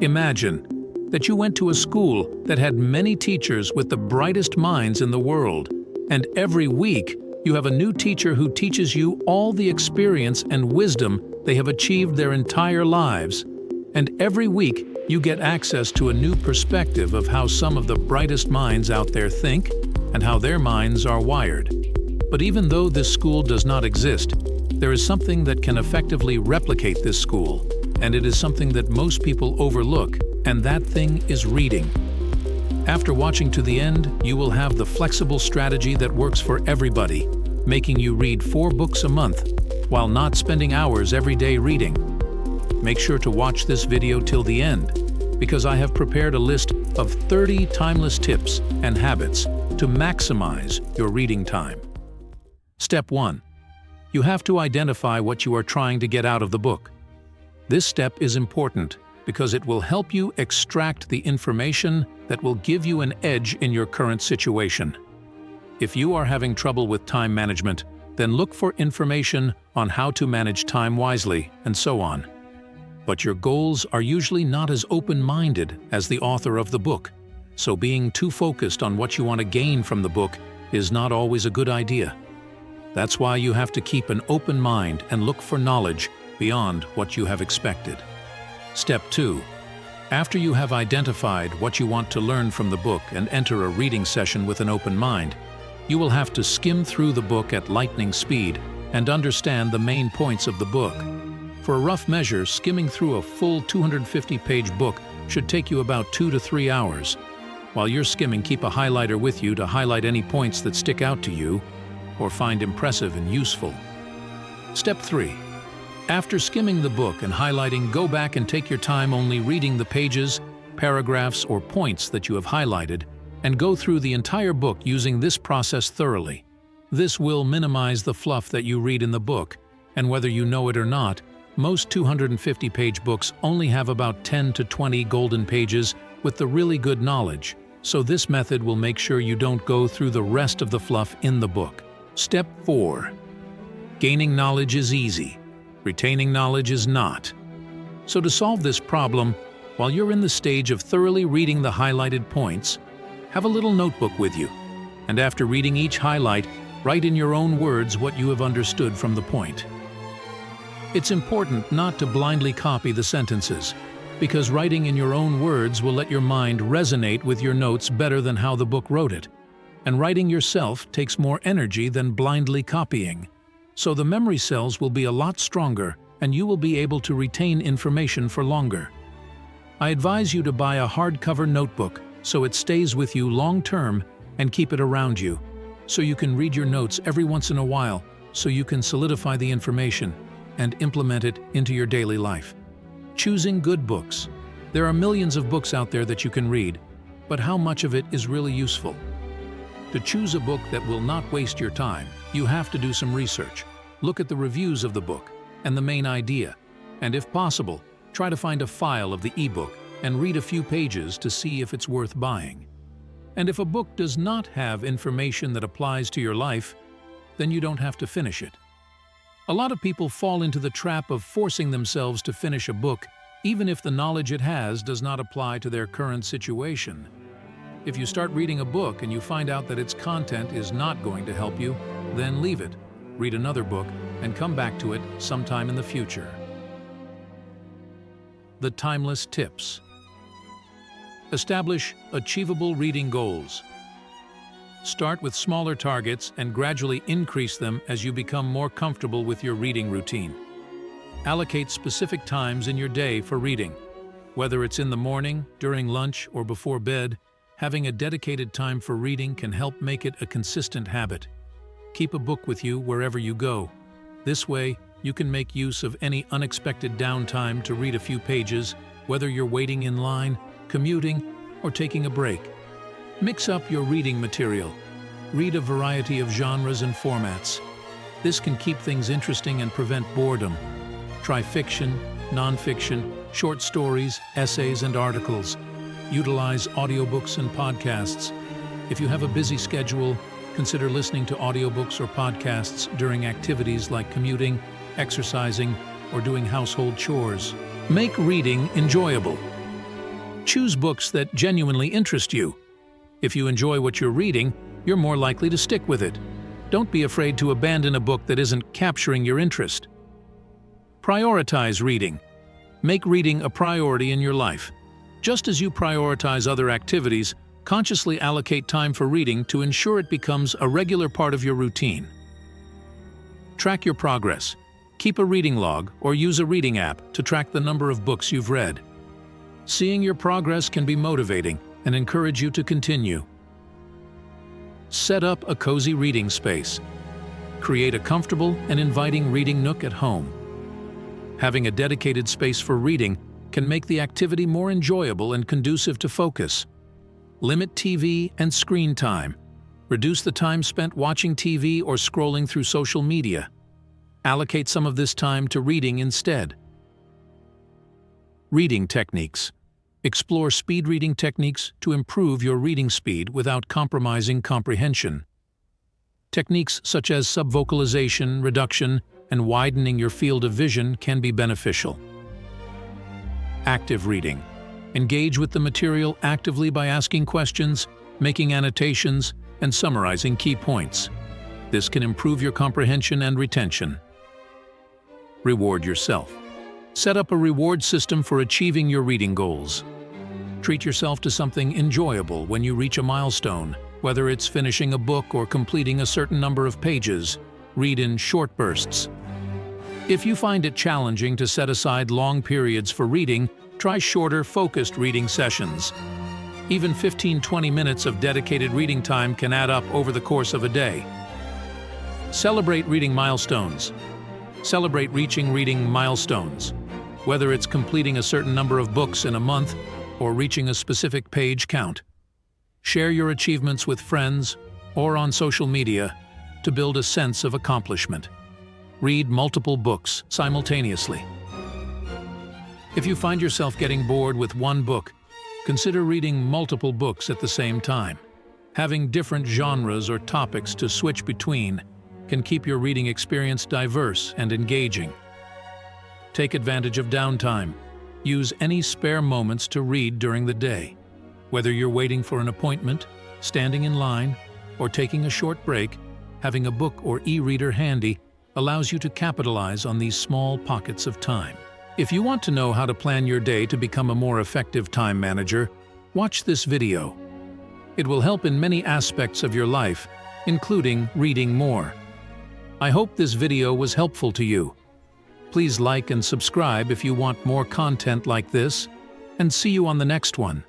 Imagine that you went to a school that had many teachers with the brightest minds in the world, and every week you have a new teacher who teaches you all the experience and wisdom they have achieved their entire lives. And every week you get access to a new perspective of how some of the brightest minds out there think and how their minds are wired. But even though this school does not exist, there is something that can effectively replicate this school, and it is something that most people overlook, and that thing is reading. After watching to the end, you will have the flexible strategy that works for everybody, making you read 4 books a month, while not spending hours every day reading. Make sure to watch this video till the end, because I have prepared a list of 30 timeless tips and habits to maximize your reading time. Step 1. You have to identify what you are trying to get out of the book. This step is important because it will help you extract the information that will give you an edge in your current situation. If you are having trouble with time management, then look for information on how to manage time wisely and so on. But your goals are usually not as open-minded as the author of the book, so being too focused on what you want to gain from the book is not always a good idea. That's why you have to keep an open mind and look for knowledge beyond what you have expected. Step 2. After you have identified what you want to learn from the book and enter a reading session with an open mind, you will have to skim through the book at lightning speed and understand the main points of the book. For a rough measure, skimming through a full 250-page book should take you about 2 to 3 hours. While you're skimming, keep a highlighter with you to highlight any points that stick out to you or find impressive and useful. Step 3. After skimming the book and highlighting, go back and take your time only reading the pages, paragraphs, or points that you have highlighted, and go through the entire book using this process thoroughly. This will minimize the fluff that you read in the book, and whether you know it or not, most 250-page books only have about 10 to 20 golden pages with the really good knowledge, so this method will make sure you don't go through the rest of the fluff in the book. Step 4. Gaining knowledge is easy. Retaining knowledge is not. So to solve this problem, while you're in the stage of thoroughly reading the highlighted points, have a little notebook with you, and after reading each highlight, write in your own words what you have understood from the point. It's important not to blindly copy the sentences, because writing in your own words will let your mind resonate with your notes better than how the book wrote it, and writing yourself takes more energy than blindly copying. So the memory cells will be a lot stronger and you will be able to retain information for longer. I advise you to buy a hardcover notebook so it stays with you long-term and keep it around you, so you can read your notes every once in a while so you can solidify the information and implement it into your daily life. Choosing good books. There are millions of books out there that you can read, but how much of it is really useful? To choose a book that will not waste your time, you have to do some research. Look at the reviews of the book and the main idea, and if possible, try to find a file of the ebook and read a few pages to see if it's worth buying. And if a book does not have information that applies to your life, then you don't have to finish it. A lot of people fall into the trap of forcing themselves to finish a book, even if the knowledge it has does not apply to their current situation. If you start reading a book and you find out that its content is not going to help you, then leave it, read another book, and come back to it sometime in the future. The timeless tips. Establish achievable reading goals. Start with smaller targets and gradually increase them as you become more comfortable with your reading routine. Allocate specific times in your day for reading. Whether it's in the morning, during lunch, or before bed, having a dedicated time for reading can help make it a consistent habit. Keep a book with you wherever you go. This way, you can make use of any unexpected downtime to read a few pages, whether you're waiting in line, commuting, or taking a break. Mix up your reading material. Read a variety of genres and formats. This can keep things interesting and prevent boredom. Try fiction, nonfiction, short stories, essays, and articles. Utilize audiobooks and podcasts. If you have a busy schedule, consider listening to audiobooks or podcasts during activities like commuting, exercising, or doing household chores. Make reading enjoyable. Choose books that genuinely interest you. If you enjoy what you're reading, you're more likely to stick with it. Don't be afraid to abandon a book that isn't capturing your interest. Prioritize reading. Make reading a priority in your life. Just as you prioritize other activities, consciously allocate time for reading to ensure it becomes a regular part of your routine. Track your progress. Keep a reading log or use a reading app to track the number of books you've read. Seeing your progress can be motivating and encourage you to continue. Set up a cozy reading space. Create a comfortable and inviting reading nook at home. Having a dedicated space for reading can make the activity more enjoyable and conducive to focus. Limit TV and screen time. Reduce the time spent watching TV or scrolling through social media. Allocate some of this time to reading instead. Reading techniques. Explore speed reading techniques to improve your reading speed without compromising comprehension. Techniques such as subvocalization, reduction, and widening your field of vision can be beneficial. Active reading. Engage with the material actively by asking questions, making annotations, and summarizing key points. This can improve your comprehension and retention. Reward yourself. Set up a reward system for achieving your reading goals. Treat yourself to something enjoyable when you reach a milestone, whether it's finishing a book or completing a certain number of pages. Read in short bursts. If you find it challenging to set aside long periods for reading, try shorter, focused reading sessions. Even 15-20 minutes of dedicated reading time can add up over the course of a day. Celebrate reading milestones. Celebrate reaching reading milestones. Whether it's completing a certain number of books in a month or reaching a specific page count. Share your achievements with friends or on social media to build a sense of accomplishment. Read multiple books simultaneously. If you find yourself getting bored with one book, consider reading multiple books at the same time. Having different genres or topics to switch between can keep your reading experience diverse and engaging. Take advantage of downtime. Use any spare moments to read during the day. Whether you're waiting for an appointment, standing in line, or taking a short break, having a book or e-reader handy allows you to capitalize on these small pockets of time. If you want to know how to plan your day to become a more effective time manager, watch this video. It will help in many aspects of your life, including reading more. I hope this video was helpful to you. Please like and subscribe if you want more content like this, and see you on the next one.